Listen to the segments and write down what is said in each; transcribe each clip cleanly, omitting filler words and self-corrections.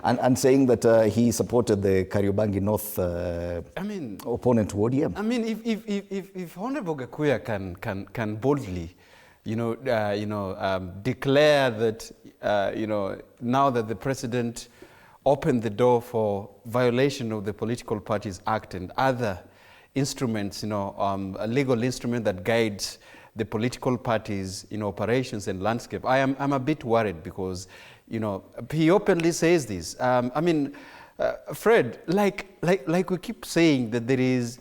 and saying that he supported the Kaguya North opponent to ODM. I mean, if Honorable Kaguya can boldly, declare that, now that the president opened the door for violation of the Political Parties Act and other instruments, a legal instrument that guides the political parties in operations and landscape, I'm a bit worried because, he openly says this. Fred, like we keep saying that there is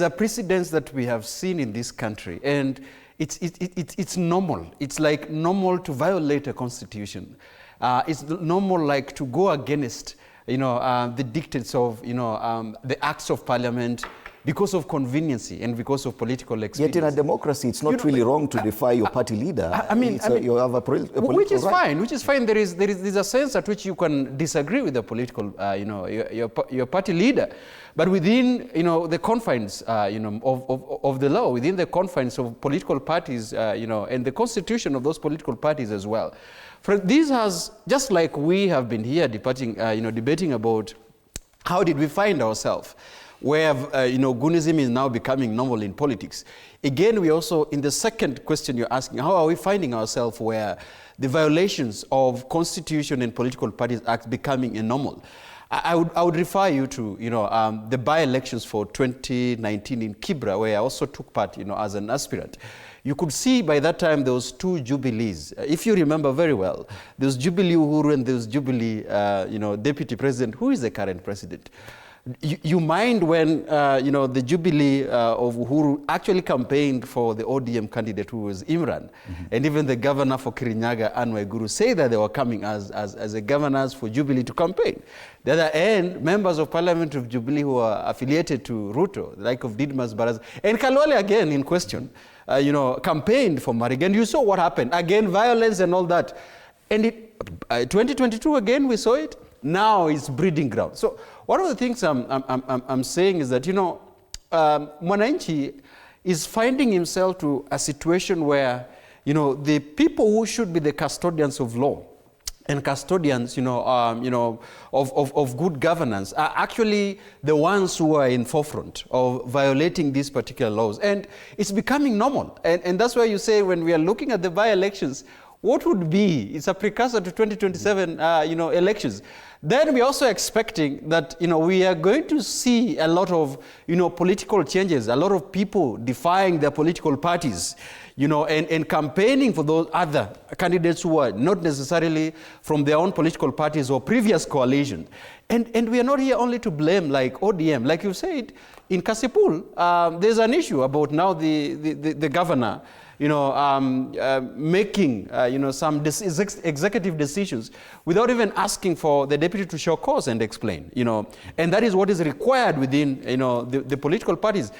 a precedence that we have seen in this country, and it's normal. It's like normal to violate a constitution. It's normal like to go against, the dictates of, the acts of parliament because of conveniency and because of political expediency. Yet in a democracy, it's not really wrong to defy your party leader. You have a political which is right. fine. Which is fine. There's a sense at which you can disagree with the political, your party leader, but within, the confines, of the law, within the confines of political parties, and the constitution of those political parties as well. For this has, just like we have been here debating about how did we find ourselves, where Gunism is now becoming normal in politics. Again, we also, in the second question you're asking, how are we finding ourselves where the violations of Constitution and Political Parties Act becoming a normal? I would refer you to the by-elections for 2019 in Kibra, where I also took part as an aspirant. You could see by that time there was two Jubilees. If you remember very well, there was Jubilee Uhuru and there was Jubilee Deputy President, who is the current president. You mind when the Jubilee of Uhuru actually campaigned for the ODM candidate who was Imran, and even the governor for Kirinyaga, Anne Waiguru, say that they were coming as the governors for Jubilee to campaign. The other end, members of Parliament of Jubilee who are affiliated to Ruto, like of Didmas Baraza, and Kalwale again in question, campaigned for Mariga. And you saw what happened. Again, violence and all that. And 2022 again, we saw it. Now it's breeding ground. So one of the things I'm saying is that, Mwananchi is finding himself to a situation where, the people who should be the custodians of law and custodians, of good governance are actually the ones who are in forefront of violating these particular laws. And it's becoming normal. And that's why you say when we are looking at the by-elections, what would be, it's a precursor to 2027, elections. Then we're also expecting that, we are going to see a lot of, political changes, a lot of people defying their political parties, and campaigning for those other candidates who are not necessarily from their own political parties or previous coalition. And we are not here only to blame like ODM. Like you said, in Kasipul, there's an issue about now the governor, making, some executive decisions without even asking for the deputy to show cause and explain, and that is what is required within, the political parties.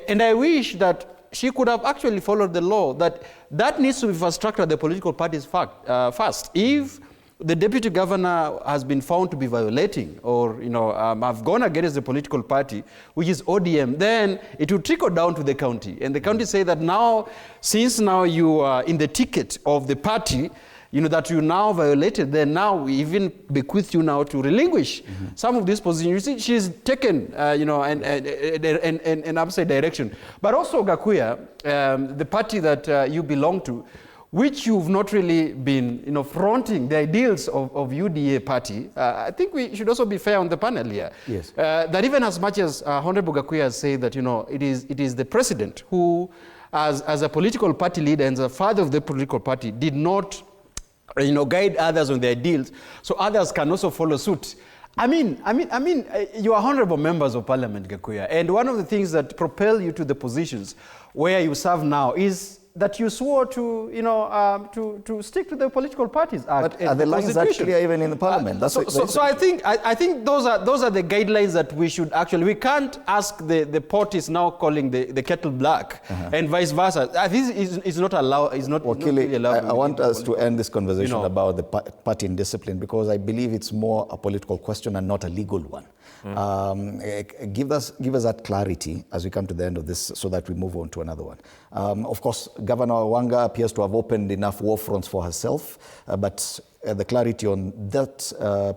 And I wish that she could have actually followed the law that needs to be fast-tracked at the political parties first. If the deputy governor has been found to be violating or, have gone against the political party, which is ODM, then it will trickle down to the county. And the county say that now, since now you are in the ticket of the party, that you now violated, then now we even bequeath you now to relinquish some of these positions. You see, she's taken, an upside direction. But also Kaguya, the party that you belong to, which you've not really been, fronting the ideals of UDA party, I think we should also be fair on the panel here. Yes. That even as much as Honorable Kaguya has said that, it is the president who, as a political party leader and the father of the political party, did not, guide others on their ideals, so others can also follow suit. You are honorable members of Parliament, Kaguya, and one of the things that propel you to the positions where you serve now is that you swore to, to stick to the political parties act. But are the lines that clear even in the parliament? So I think those are the guidelines that we should actually. We can't ask the pot is now calling the kettle black, and vice versa. This is not allowed. Is not. Really allowed. I want us to end this conversation about the party indiscipline because I believe it's more a political question and not a legal one. Give us that clarity as we come to the end of this so that we move on to another one. Of course, Governor Wanga appears to have opened enough war fronts for herself, but the clarity on that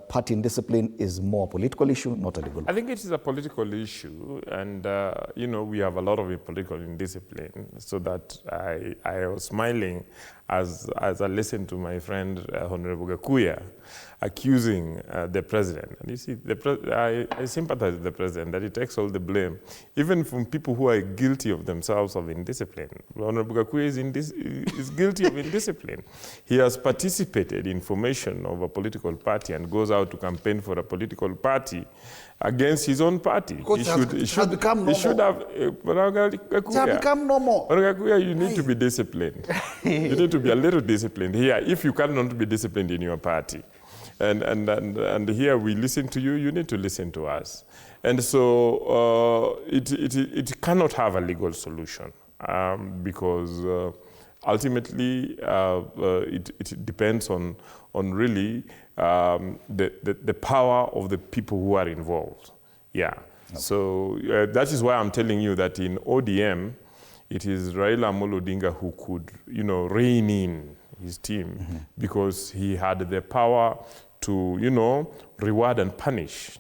party indiscipline is more a political issue, not a legal one? I think it is a political issue, and you know, we have a lot of political indiscipline. So that I was smiling as I listened to my friend Honorable Kaguya accusing the president. And you see, I sympathize with the president that he takes all the blame, even from people who are guilty of themselves of indiscipline. Honorable Kaguya is guilty of indiscipline. He has participated in formation of a political party and goes out to campaign for a political party against his own party. Because it should become normal. He should have, It has become normal. Kaguya, you need to be disciplined. You need to be a little disciplined here if you cannot be disciplined in your party. And here we listen to you, you need to listen to us. And so it cannot have a legal solution because ultimately it depends on really the power of the people who are involved. Yeah. Okay. So that is why I'm telling you that in ODM, it is Raila Amolo Odinga who could, you know, rein in his team because he had the power to, you know, reward and punish.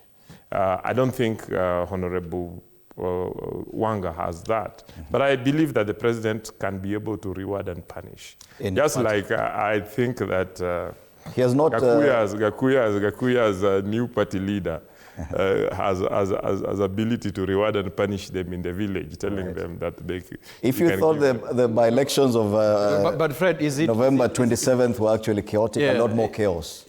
I don't think Honorable Wanga has that. But I believe that the president can be able to reward and punish. Just like I think that he has not Kaguya's new party leader has ability to reward and punish them in the village, telling them that they. If you thought the by-elections of but Fred, is it November 27th were actually chaotic, a lot more chaos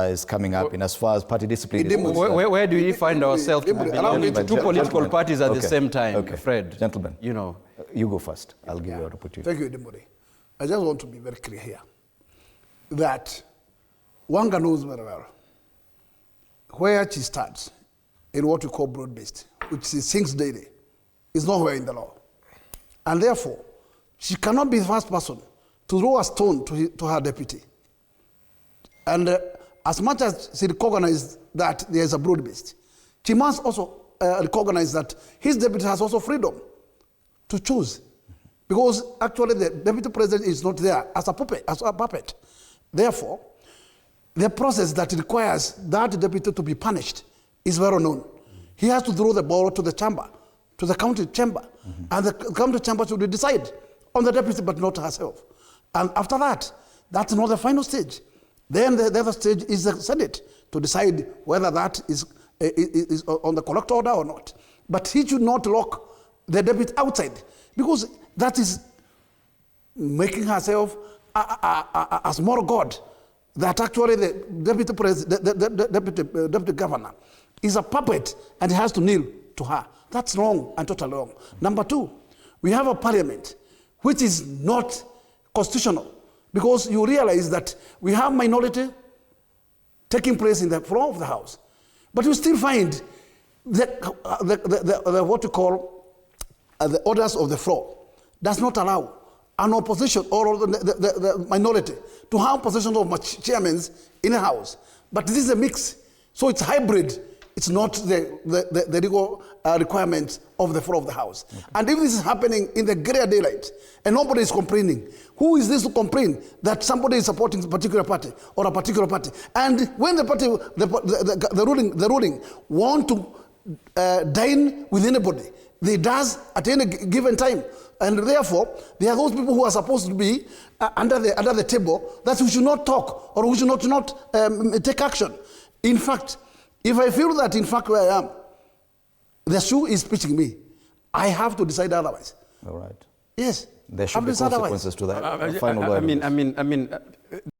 is coming up in as far as party discipline is concerned. Where do we find ourselves to belong to two political parties at the same time, Fred? Gentlemen, you know. You go first. I'll give you an opportunity. Thank you, Edimori. I just want to be very clear here that Wanga knows very well where she starts in what we call broad-based, which she sings daily, is nowhere in the law. And therefore, she cannot be the first person to throw a stone to her deputy. And as much as she recognizes that there is a broad-based, she must also recognize that his deputy has also freedom to choose. Because actually the deputy president is not there as a puppet. Therefore, the process that requires that deputy to be punished is well known. He has to throw the ball to the chamber, to the county chamber, and the county chamber should decide on the deputy but not herself. And after that, that's not the final stage. Then the other stage is the Senate to decide whether that is on the correct order or not. But he should not lock the deputy outside because that is making herself a small god. That actually the deputy president, the deputy governor, is a puppet and he has to kneel to her. That's wrong and totally wrong. Number two, we have a parliament which is not constitutional because you realize that we have minority taking place in the floor of the house, but you still find the what you call the orders of the floor does not allow an opposition or the minority to have positions of chairmen in a house. But this is a mix. So it's hybrid. It's not the legal requirement of the floor of the house. Okay. And if this is happening in the grey daylight and nobody is complaining, who is this to complain that somebody is supporting a particular party or a particular party? And when the party, the ruling want to dine with anybody, they does at any given time. And therefore, there are those people who are supposed to be under the table that we should not talk or we should not take action. In fact, if I feel that in fact where I am, the shoe is pitching me, I have to decide otherwise. All right. Yes. There should be consequences to that. I mean,